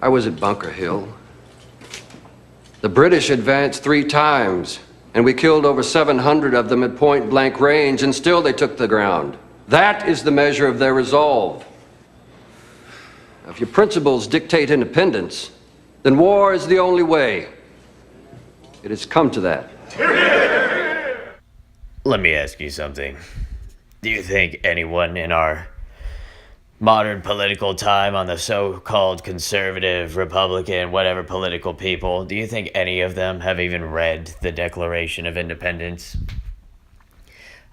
I was at Bunker Hill. The British advanced 3 times, and we killed over 700 of them at point-blank range, and still they took the ground. That is the measure of their resolve. If your principles dictate independence, then war is the only way. It has come to that. Let me ask you something. Do you think anyone in our modern political time, on the so-called conservative, Republican, whatever political people, do you think any of them have even read the Declaration of Independence?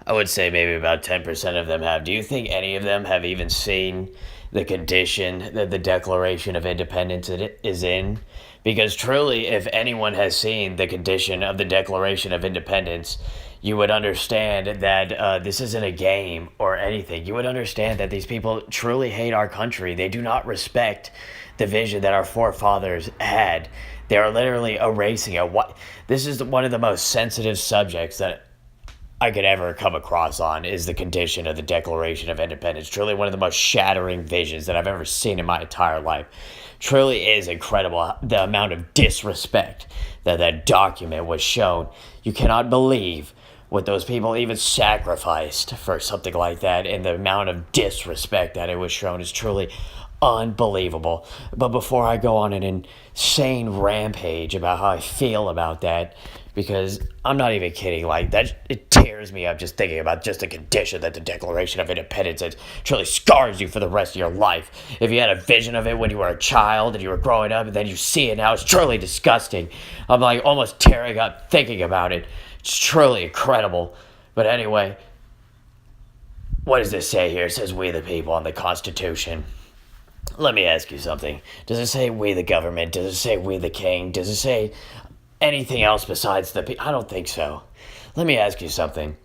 I would say maybe about 10% of them have. Do you think any of them have even seen the condition that the Declaration of Independence is in? Because truly, if anyone has seen the condition of the Declaration of Independence, you would understand that this isn't a game or anything. You would understand that these people truly hate our country. They do not respect the vision that our forefathers had. They are literally erasing it. This is one of the most sensitive subjects that I could ever come across on, is the condition of the Declaration of Independence. Truly one of the most shattering visions that I've ever seen in my entire life. Truly is incredible the amount of disrespect that document was shown. You cannot believe what those people even sacrificed for something like that, and the amount of disrespect that it was shown is truly unbelievable. But before I go on an insane rampage about how I feel about that, because I'm not even kidding, like that, it tears me up just thinking about just the condition that the Declaration of Independence is. Truly scars you for the rest of your life. If you had a vision of it when you were a child and you were growing up, and then you see it now, it's truly disgusting. I'm like almost tearing up thinking about it. It's truly incredible. But anyway, what does this say here? It says we the people on the Constitution. Let me ask you something. Does it say we the government? Does it say we the king? Does it say anything else besides the people? I don't think so. Let me ask you something.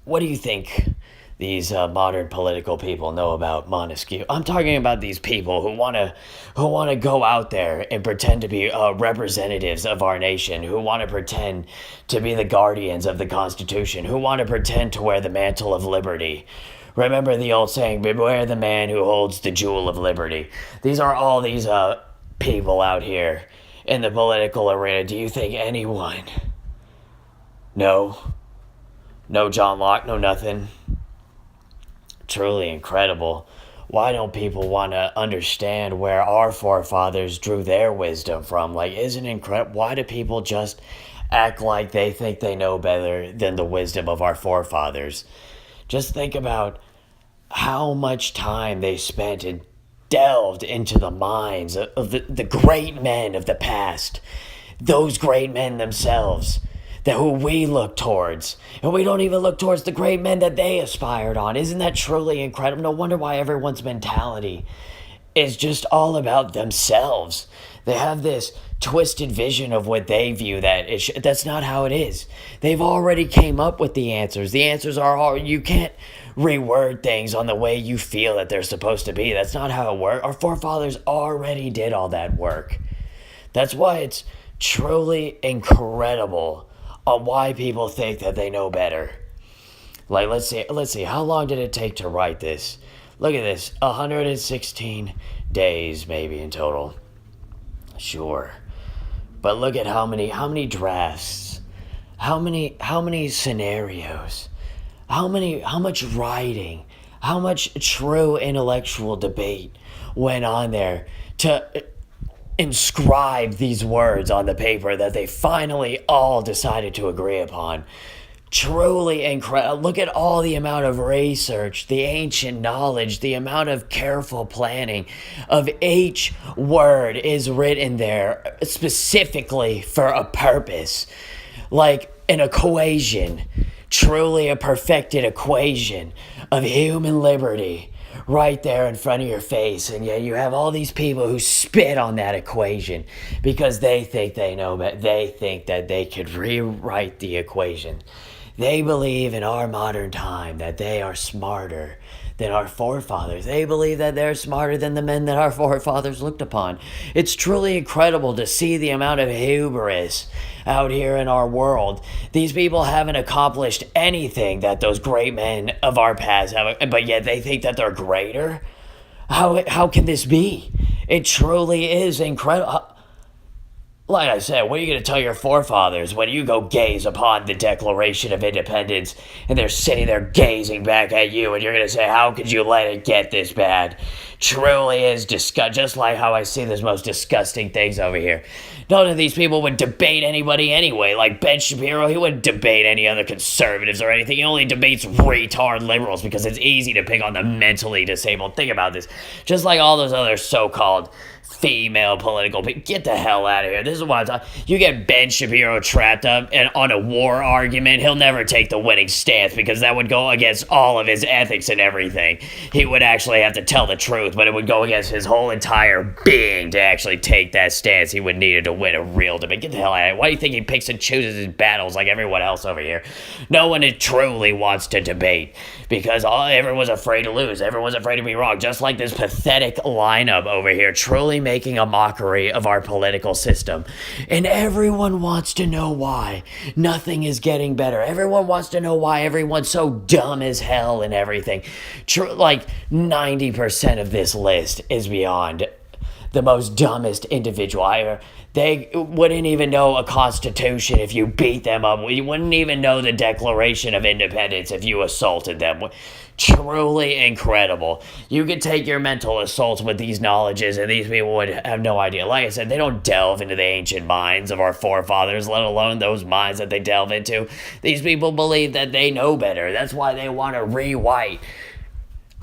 What do you think these modern political people know about Montesquieu? I'm talking about these people who want to go out there and pretend to be representatives of our nation, who want to pretend to be the guardians of the Constitution, who want to pretend to wear the mantle of liberty. Remember the old saying, beware the man who holds the jewel of liberty. These are all these people out here in the political arena. Do you think anyone? No John Locke, no nothing. Truly incredible. Why don't people want to understand where our forefathers drew their wisdom from? Like, isn't it incredible? Why do people just act like they think they know better than the wisdom of our forefathers? Just think about how much time they spent and delved into the minds of the great men of the past. Those great men themselves, who we look towards. And we don't even look towards the great men that they aspired on. Isn't that truly incredible? No wonder why everyone's mentality is just all about themselves. They have this twisted vision of what they view that's not how it is. They've already came up with the answers. The answers are all, you can't reword things on the way you feel that they're supposed to be. That's not how it works. Our forefathers already did all that work. That's why it's truly incredible on why people think that they know better. Like, let's see, how long did it take to write this? Look at this, 116 days maybe in total. Sure. But look at how many drafts, how many scenarios, how much writing, how much true intellectual debate went on there to inscribe these words on the paper that they finally all decided to agree upon. Truly incredible. Look at all the amount of research, the ancient knowledge, the amount of careful planning of each word is written there specifically for a purpose. Like an equation, truly a perfected equation of human liberty right there in front of your face, and yet you have all these people who spit on that equation because they think they know, but they think that they could rewrite the equation. They believe in our modern time that they are smarter than our forefathers. They believe that they're smarter than the men that our forefathers looked upon. It's truly incredible to see the amount of hubris out here in our world. These people haven't accomplished anything that those great men of our past have, but yet they think that they're greater. How can this be? It truly is incredible. Like I said, what are you going to tell your forefathers when you go gaze upon the Declaration of Independence and they're sitting there gazing back at you and you're going to say, how could you let it get this bad? Truly is disgust. Just like how I see those most disgusting things over here. None of these people would debate anybody anyway. Like Ben Shapiro, he wouldn't debate any other conservatives or anything. He only debates retard liberals because it's easy to pick on the mentally disabled. Think about this. Just like all those other so-called female political people. Get the hell out of here. This is what I'm talking. You get Ben Shapiro trapped up and on a war argument, he'll never take the winning stance because that would go against all of his ethics and everything. He would actually have to tell the truth, but it would go against his whole entire being to actually take that stance. He would need it to win a real debate. Get the hell out of here. Why do you think he picks and chooses his battles like everyone else over here? No one truly wants to debate because everyone's afraid to lose. Everyone's afraid to be wrong. Just like this pathetic lineup over here, truly making a mockery of our political system. And everyone wants to know why. Nothing is getting better. Everyone wants to know why everyone's so dumb as hell and everything. Like 90% of this list is beyond the most dumbest individual. They wouldn't even know a constitution if you beat them up. You wouldn't even know the Declaration of Independence if you assaulted them. Truly incredible. You could take your mental assaults with these knowledges and these people would have no idea. Like I said, they don't delve into the ancient minds of our forefathers, let alone those minds that they delve into. These people believe that they know better. That's why they want to rewrite,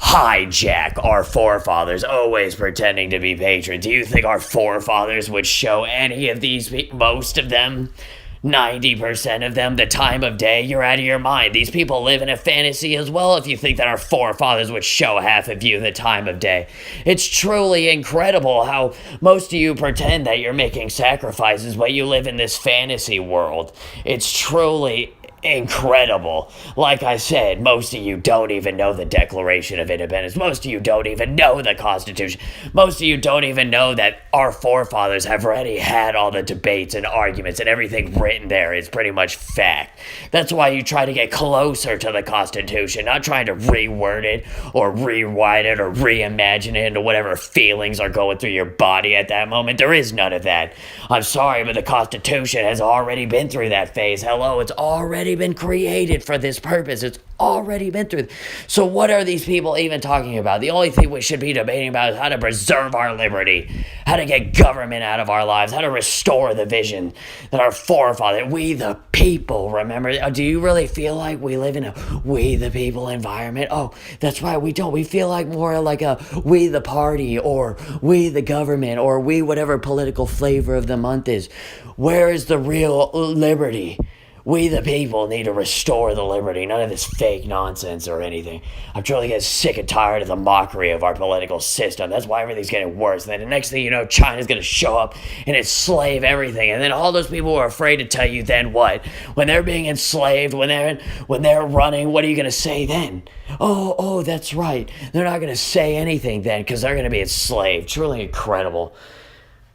hijack our forefathers, always pretending to be patriots. Do you think our forefathers would show any of these people, most of them, 90% of them, the time of day? You're out of your mind. These people live in a fantasy as well if you think that our forefathers would show half of you the time of day. It's truly incredible how most of you pretend that you're making sacrifices, but you live in this fantasy world. It's truly incredible. Like I said, most of you don't even know the Declaration of Independence. Most of you don't even know the Constitution. Most of you don't even know that our forefathers have already had all the debates and arguments and everything written there is pretty much fact. That's why you try to get closer to the Constitution, not trying to reword it or rewrite it or reimagine it into whatever feelings are going through your body at that moment. There is none of that. I'm sorry, but the Constitution has already been through that phase. Hello, it's already been created for this purpose. It's already been through. So what are these people even talking about? The only thing we should be debating about is how to preserve our liberty, how to get government out of our lives, how to restore the vision that our forefathers, we the people, remember? Do you really feel like we live in a we the people environment? Oh, that's right, we don't. We feel like more like a we the party or we the government or we whatever political flavor of the month is. Where is the real liberty? We the people need to restore the liberty, none of this fake nonsense or anything. I'm truly getting sick and tired of the mockery of our political system. That's why everything's getting worse. And then the next thing you know, China's going to show up and enslave everything. And then all those people who are afraid to tell you then what? When they're being enslaved, when they're running, what are you going to say then? Oh, that's right. They're not going to say anything then because they're going to be enslaved. Truly incredible.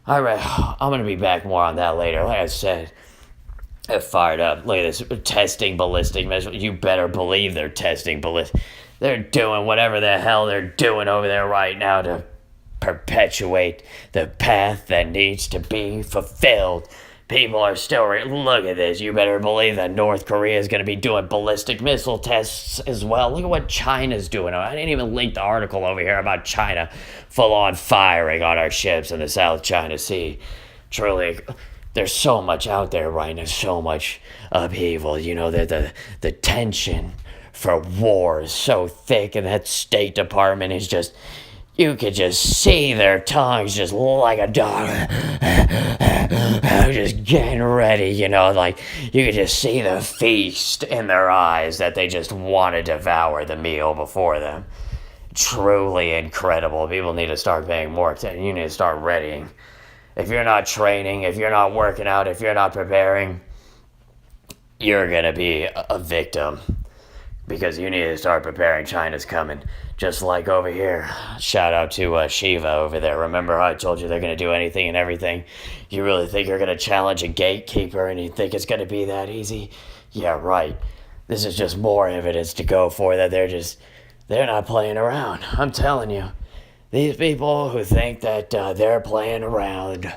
All right, I'm going to be back more on that later. Like I said, fired up. Look at this, testing ballistic missiles. You better believe they're testing ballistic. They're doing whatever the hell they're doing over there right now to perpetuate the path that needs to be fulfilled. People are still, look at this. You better believe that North Korea is going to be doing ballistic missile tests as well. Look at what China's doing. I didn't even link the article over here about China full on firing on our ships in the South China Sea. Truly, there's so much out there right now, so much upheaval. You know, the tension for war is so thick, and that State Department is just, you could just see their tongues just like a dog, just getting ready, you know, like you could just see the feast in their eyes that they just want to devour the meal before them. Truly incredible. People need to start paying more attention. You need to start readying. If you're not training, if you're not working out, if you're not preparing, you're going to be a victim because you need to start preparing. China's coming. Just like over here. Shout out to Shiva over there. Remember how I told you they're going to do anything and everything? You really think you're going to challenge a gatekeeper and you think it's going to be that easy? Yeah, right. This is just more evidence to go for that they're not playing around. I'm telling you. These people who think that they're playing around,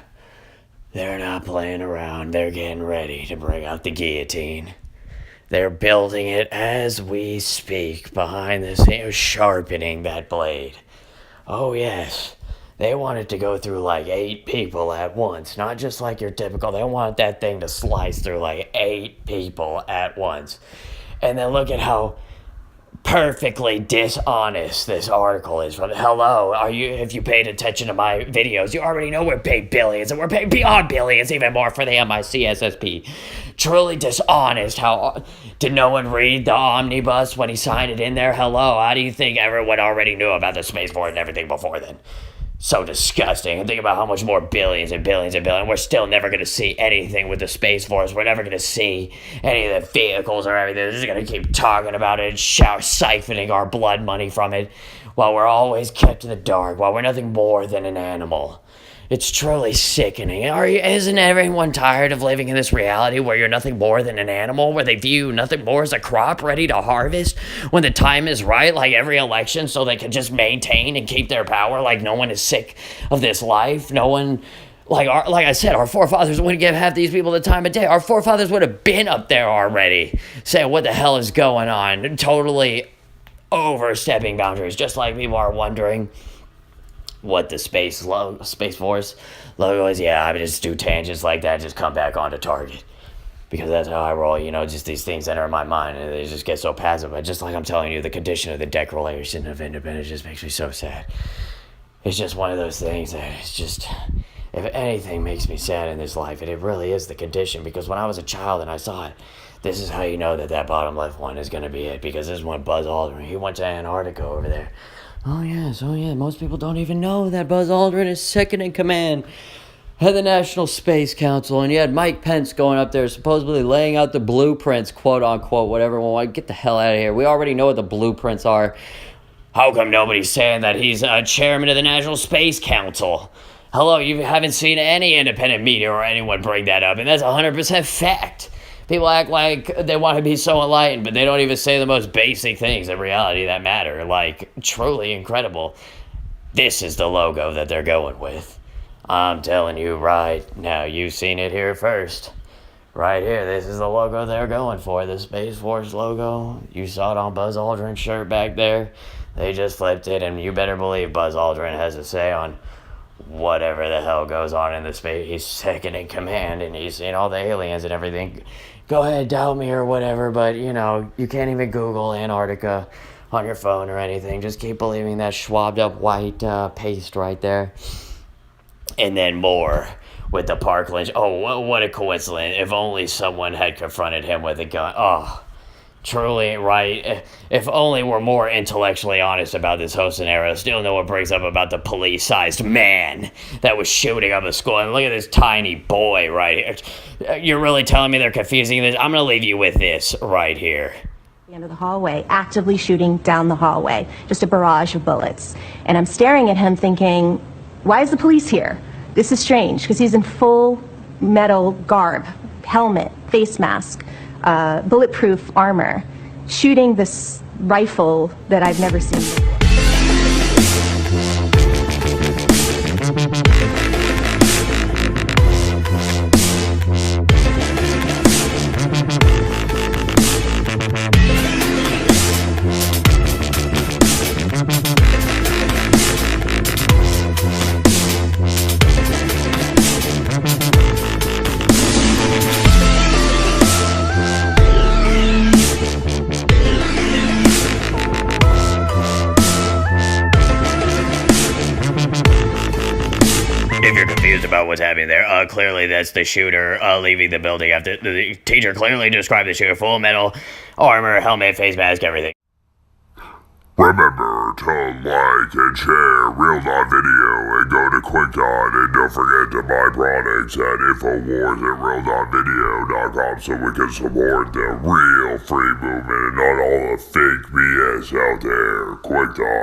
they're not playing around. They're getting ready to bring out the guillotine. They're building it as we speak behind the scenes, sharpening that blade. Oh, yes. They want it to go through like 8 people at once, not just like your typical. They want that thing to slice through like 8 people at once. And then look at how perfectly dishonest this article is from. Hello, if you paid attention to my videos, you already know we're paid billions, and we're paid beyond billions, even more for the MICSSP. Truly dishonest. How did no one read the omnibus when he signed it in there? Hello, how do you think everyone already knew about the Space Force and everything before then? So disgusting. And think about how much more billions and billions and billions. We're still never going to see anything with the Space Force. We're never going to see any of the vehicles or everything. They're just going to keep talking about it and siphoning our blood money from it while we're always kept in the dark, while we're nothing more than an animal. It's truly sickening. Isn't everyone tired of living in this reality where you're nothing more than an animal, where they view nothing more as a crop ready to harvest when the time is right, like every election, so they can just maintain and keep their power, like no one is sick of this life? No one, like I said, our forefathers wouldn't give half these people the time of day. Our forefathers would have been up there already saying, what the hell is going on? Totally overstepping boundaries, just like people are wondering what the Space Force logo is. Yeah, I mean, just do tangents like that, just come back onto target. Because that's how I roll, just these things enter my mind, and they just get so passive. But just like I'm telling you, the condition of the Declaration of Independence just makes me so sad. It's just one of those things that it's just, if anything makes me sad in this life, it really is the condition. Because when I was a child and I saw it, this is how you know that bottom left one is going to be it. Because this is when Buzz Aldrin, he went to Antarctica over there. Oh, yes. Most people don't even know that Buzz Aldrin is second in command at the National Space Council. And you had Mike Pence going up there supposedly laying out the blueprints, quote unquote, whatever. Well, get the hell out of here. We already know what the blueprints are. How come nobody's saying that he's chairman of the National Space Council? Hello, you haven't seen any independent media or anyone bring that up, and that's 100% fact. People act like they want to be so enlightened, but they don't even say the most basic things in reality that matter. Like, truly incredible. This is the logo that they're going with. I'm telling you right now, you've seen it here first. Right here, this is the logo they're going for, the Space Force logo. You saw it on Buzz Aldrin's shirt back there. They just flipped it, and you better believe Buzz Aldrin has a say on whatever the hell goes on in the space. He's second in command, and he's seen all the aliens and everything. Go ahead, doubt me or whatever, but, you can't even Google Antarctica on your phone or anything. Just keep believing that schwabbed up white paste right there. And then more with the park lynch. Oh, what a coincidence. If only someone had confronted him with a gun. Oh, truly, right? If only we're more intellectually honest about this whole scenario. Still no one brings up about the police-sized man that was shooting up a school. And look at this tiny boy right here. You're really telling me they're confusing this? I'm going to leave you with this right here. The end of the hallway, actively shooting down the hallway. Just a barrage of bullets. And I'm staring at him thinking, why is the police here? This is strange, because he's in full metal garb, helmet, face mask, bulletproof armor, shooting this rifle that I've never seen before. If you're confused about what's happening there, clearly that's the shooter leaving the building after the teacher clearly described the shooter: full metal armor, helmet, face mask, everything. Remember to like and share Real Video and go to QuickTime, and don't forget to buy products at Infowars and RealVideo.com so we can support the real free movement and not all the fake BS out there. QuickTime.